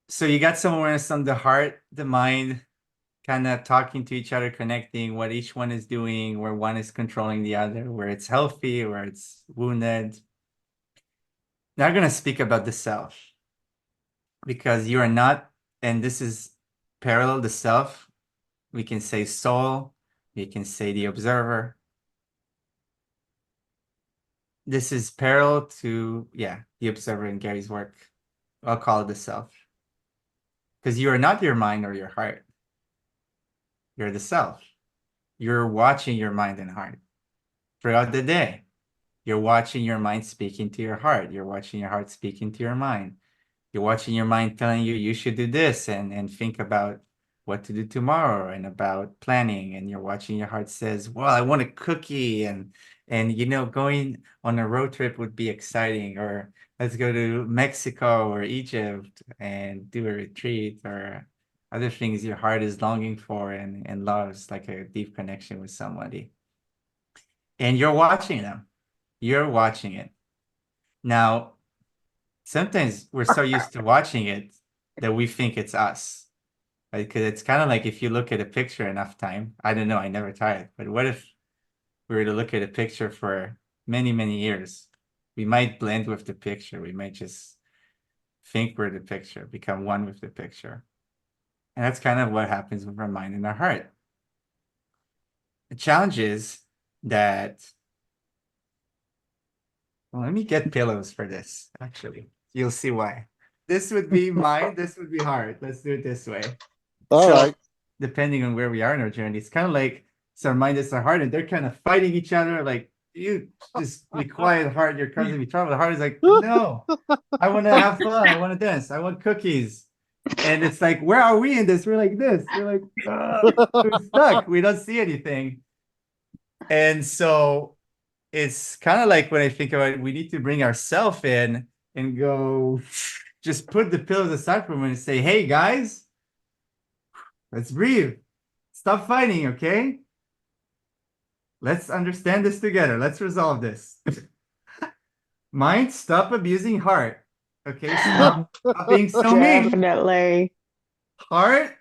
So you got some awareness on the heart, the mind, kind of talking to each other, connecting what each one is doing, where one is controlling the other, where it's healthy, where it's wounded. Now I'm going to speak about the self because you are not, and this is parallel the self. We can say soul, we can say the observer. This is parallel to, yeah, the observer in Gary's work. I'll call it the self because you are not your mind or your heart. You're the self. You're watching your mind and heart throughout the day. You're watching your mind speaking to your heart. You're watching your heart speaking to your mind. You're watching your mind telling you you should do this and think about what to do tomorrow and about planning. And you're watching your heart says, well, I want a cookie and going on a road trip would be exciting, or let's go to Mexico or Egypt and do a retreat or other things your heart is longing for and loves, like a deep connection with somebody. And you're watching them. You're watching it. Now, sometimes we're so used to watching it that we think it's us. Right? Because it's kind of like if you look at a picture enough time, I don't know, I never tried it, but what if we were to look at a picture for many, many years? We might blend with the picture. We might just think we're the picture, become one with the picture. And that's kind of what happens with our mind and our heart. The challenge is that, well, let me get pillows for this, actually. You'll see why. This would be mine, this would be hard. Let's do it this way. All So right. depending on where we are in our journey, it's kind of like so our mind is our heart, and they're kind of fighting each other. Like, you just be quiet, heart. You're causing me trouble. The heart is like, no, I want to have fun. I want to dance. I want cookies. And it's like, where are we in this? We're like this. We're like, we're stuck. We don't see anything. And so it's kind of like when I think about it, we need to bring ourselves in and go, just put the pillows aside for a minute and say, hey guys, let's breathe. Stop fighting, okay? Let's understand this together. Let's resolve this. Mind, stop abusing heart. Okay, stop being so mean. Definitely. Heart,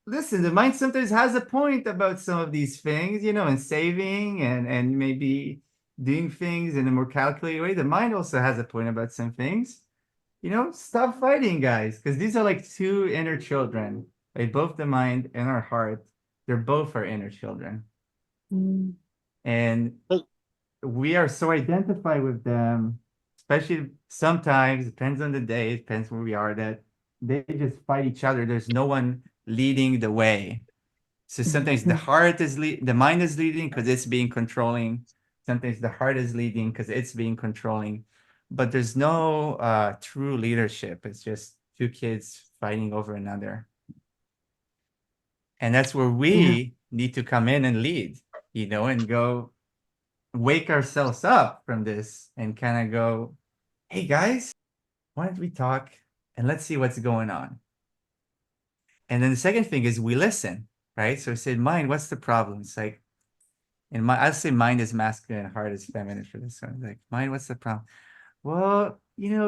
listen, the mind sometimes has a point about some of these things, and saving and maybe doing things in a more calculated way. The mind also has a point about some things. Stop fighting, guys, because these are like two inner children. Like both the mind and our heart, they're both our inner children. Mm. And we are so identified with them, especially sometimes, depends on the day, depends where we are, that they just fight each other. There's no one leading the way. So sometimes the heart is the mind is leading because it's being controlling. Sometimes the heart is leading because it's being controlling. But there's no true leadership. It's just two kids fighting over another. And that's where Yeah. we need to come in and lead, and go wake ourselves up from this and kind of go, hey guys, why don't we talk and let's see what's going on? And then the second thing is we listen, right? So I said, mind, what's the problem? It's like, I'll say mind is masculine and heart is feminine for this one. Like, mind, what's the problem? Well,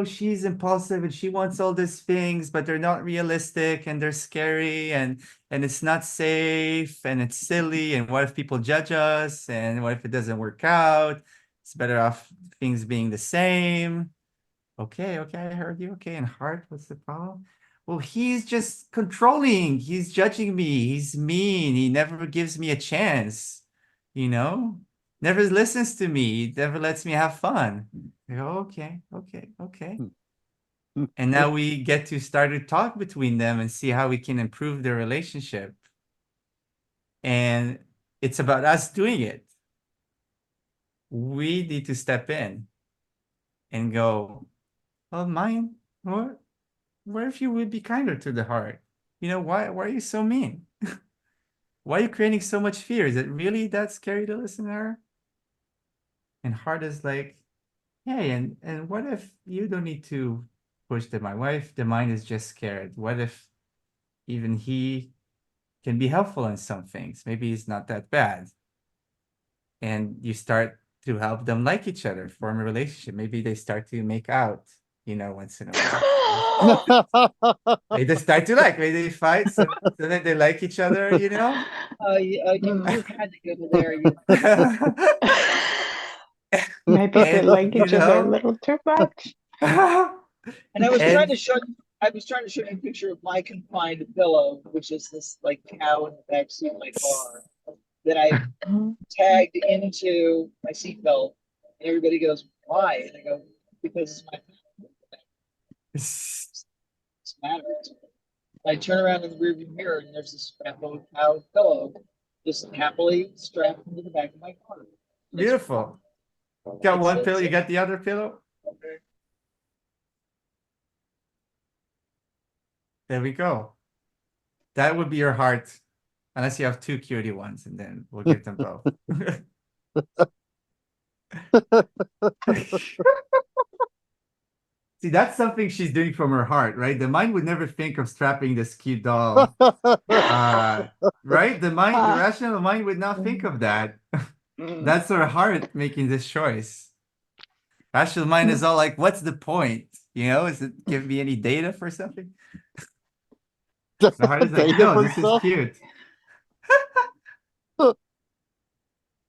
she's impulsive and she wants all these things, but they're not realistic and they're scary and it's not safe and it's silly. And what if people judge us? And what if it doesn't work out? It's better off things being the same. Okay, okay, I heard you. Okay, and heart, what's the problem? Well, he's just controlling. He's judging me. He's mean. He never gives me a chance, you know? Never listens to me. He never lets me have fun. I go, okay, okay, okay. And now we get to start to talk between them and see how we can improve the relationship. And it's about us doing it. We need to step in and go, oh, mine, what if you would be kinder to the heart? Why are you so mean? Why are you creating so much fear? Is it really that scary to listen to her? And heart is like, hey, and what if you don't need to push my wife? The mind is just scared. What if even he can be helpful in some things? Maybe he's not that bad. And you start to help them like each other, form a relationship. Maybe they start to make out. once in a while. They just start to like, maybe they fight, so then they like each other, You had to go there. Maybe they and like each other a little too much. And I was trying to and show you. I was trying to show you a picture of my confined pillow, which is this like cow in the back seat of my car that I tagged into my seatbelt. And everybody goes, "Why?" And I go, "Because it's my matter." I turn around in the rearview mirror and there's this fat little cow pillow just happily strapped into the back of my car. beautiful. Got one pillow, you It's got the other pillow? There we go. That would be your heart, unless you have two cutie ones, and then we'll give them both. See, that's something she's doing from her heart, right? The mind would never think of strapping this cute doll. Right? The rational mind would not think of that. That's her heart making this choice. Rational mind is all like, what's the point? Is it give me any data for something? The heart is like, no, this is cute.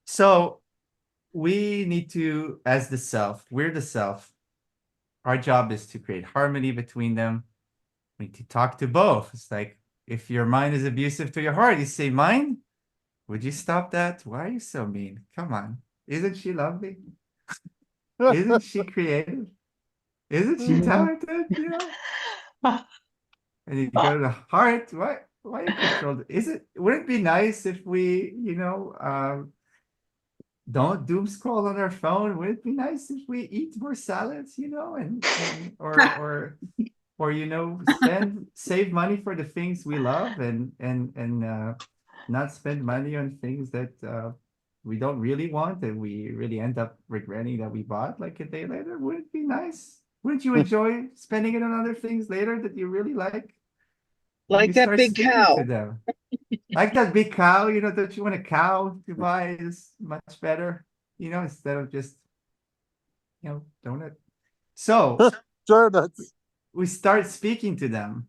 So we need to, as the self, we're the self. Our job is to create harmony between them. We need to talk to both. It's like, if your mind is abusive to your heart, you say, mind, would you stop that? Why are you so mean? Come on. Isn't she lovely? Isn't she creative? Isn't she talented? And you go to the heart. Why you control it? Would it be nice if we, don't doom scroll on our phone? Would it be nice if we eat more salads, or save money for the things we love and not spend money on things that we don't really want and we really end up regretting that we bought like a day later? Would it be nice? Wouldn't you enjoy spending it on other things later that you really like? You like that start big speaking to cow. them. Like that big cow, don't you want a cow to buy is much better, instead of just, donut. So Donuts. we start speaking to them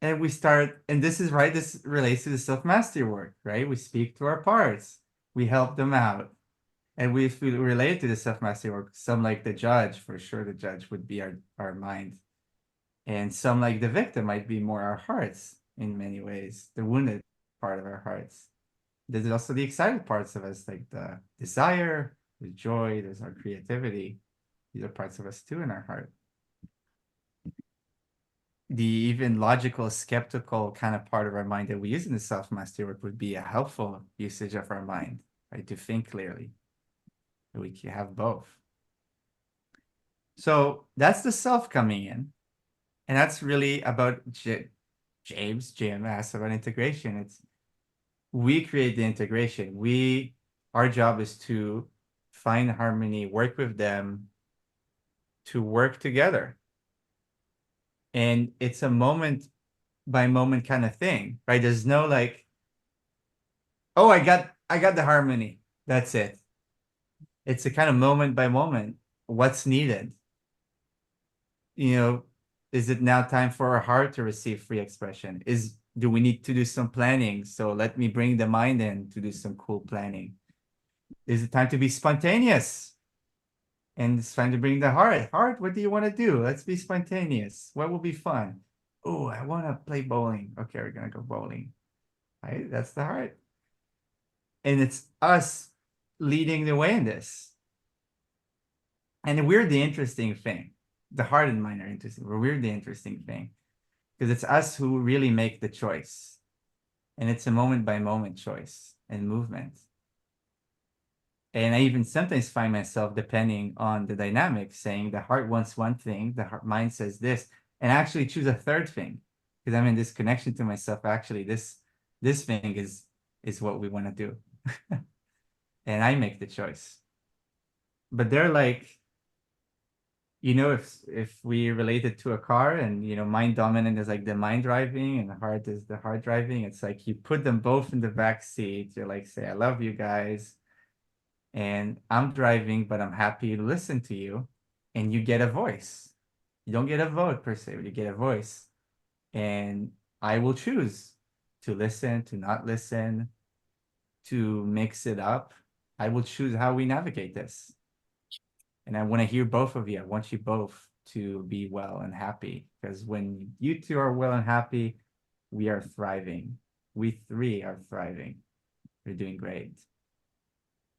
and this is right, this relates to the self-mastery work, right? We speak to our parts, we help them out. And we feel related to the self-mastery work. Some like the judge, for sure the judge would be our mind. And some like the victim might be more our hearts in many ways, the wounded part of our hearts. There's also the excited parts of us, like the desire, the joy, there's our creativity. These are parts of us too in our heart. The even logical, skeptical kind of part of our mind that we use in the self-mastery work would be a helpful usage of our mind, right? To think clearly. We can have both. So that's the self coming in. And that's really about Jim asked about integration. It's we create the integration. Our job is to find harmony, work with them, to work together. And it's a moment by moment kind of thing, right? There's no like, oh, I got the harmony. That's it. It's a kind of moment by moment. What's needed? Is it now time for our heart to receive free expression? Do we need to do some planning? So let me bring the mind in to do some cool planning. Is it time to be spontaneous? And it's time to bring the heart. Heart, what do you want to do? Let's be spontaneous. What will be fun? Oh, I want to play bowling. Okay, we're going to go bowling. Right? That's the heart. And it's us leading the way in this. And we're the interesting thing. The heart and mind are interesting. We're the interesting thing. Because it's us who really make the choice. And it's a moment by moment choice and movement. And I even sometimes find myself, depending on the dynamic, saying the heart wants one thing, the mind says this, and actually choose a third thing. Because I'm in this connection to myself. Actually, this thing is what we want to do. And I make the choice. But they're like, if we relate it to a car and, mind dominant is like the mind driving and the heart is the heart driving, it's like you put them both in the back seat. You're like, say, I love you guys. And I'm driving, but I'm happy to listen to you. And you get a voice. You don't get a vote per se, but you get a voice. And I will choose to listen, to not listen, to mix it up. I will choose how we navigate this. And I want to hear both of you. I want you both to be well and happy, because when you two are well and happy, we are thriving. We three are thriving. We're doing great.